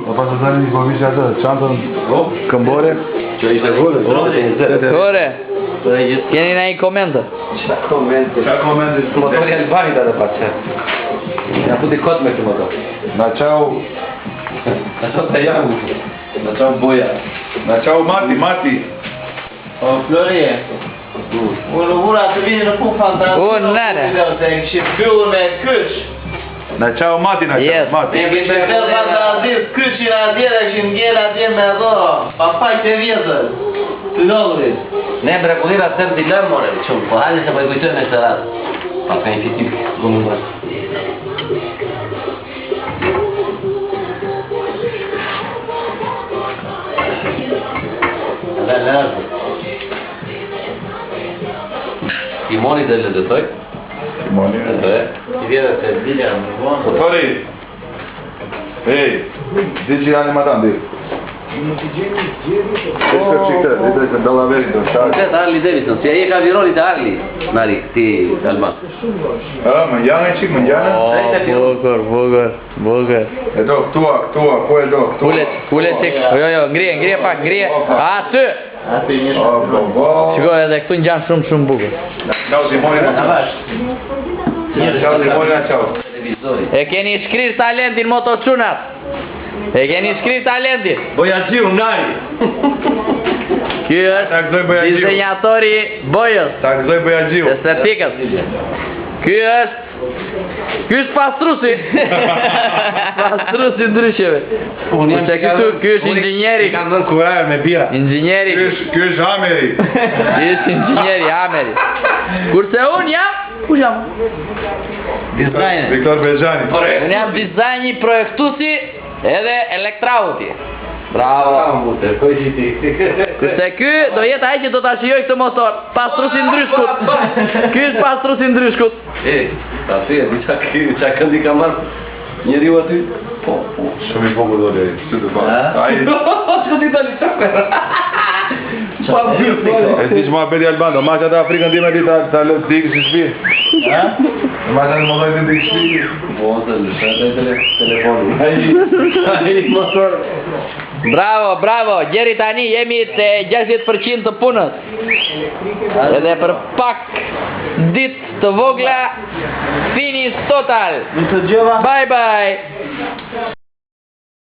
O pas të tani një komishe atë, qantën këmbore? Që ishte vore? Ore, keni na i komente? Qa komente? Qa komente? Motori Albanit atë pa që. Ja puti kot me këtë motor. Na qau... Na qau të jamu. Na qau boja. Na qau Mati. O, Florie. Unë vura të vini në punë fantastik. Unë nene. Se këshim pyllë me kysh. Na qau Mati, na qau Mati. E këshim tërë fantastik, kyshin atje dhe këshim gjerë atje me do. Papaj të vjetër. Të dollit. Ne mrekulira të tërë dilem, more. Qëmë, po hajde se po i kujtoj me së ratë. Pa ka një fitim, gëmë më bërë. Dhe lërë. Timoni dhe lëdëtoj. Timoni? Dhe, i vjede se dilja në vonë. Motori! Ej, di që janë i matan, di. Ishte qikte, i të Dallaveri të shakë. Këtë Harley Davidson, si e ka virolit e Harley, Nari, ti Alban. Më njane qik, më njane? Bukur. E do, këtua, ku e do, këtua. Kule qik, jo, ngrije pak, ngrije. Aty! Shiko edhe këtu në gjanë shumë bukur. Qau Simoni, na qau. E keni shkrir talentin motoqunat. E keni shkrir talentin. Boja gjiu, nari! Ky është dizenjatori bojës. Ta gëzoj Bojagjiu. Estetikës. Ky është pastrusi. Pastrusi ndrysheve. Kurse ky është inxhinjeri. Kanë dhënë kurajër me bira. Inxhinjeri. Ky është Ameri. Ky është inxhinjeri Ameri. Kurse unë jam, kush jam? Dizajner. Viktor Bejani. Unë jam dizajni, projektusi edhe elektrauti. Bravo. Kurse ky do jetë ai që do ta shijoj këtë motor, pastrusi ndryshkut. Ky është pastrusi ndryshkut. Ta si e di qa këndi ka marrë njeri u aty? Po. Shumë i pogu do lej, së të fa. Shko ti tali qakë. E ti që ma pedi Albando, ma që ata Afrikën time ti ta lë të dikë si shpi. Ma që ata më dojtë të dikë shpi. Po, se lëshate telefoni. Aji motor. Bravo, gjeri tani jemi te 60% të punës. Edhe për pak ditë të vogla, finish total. Bye bye.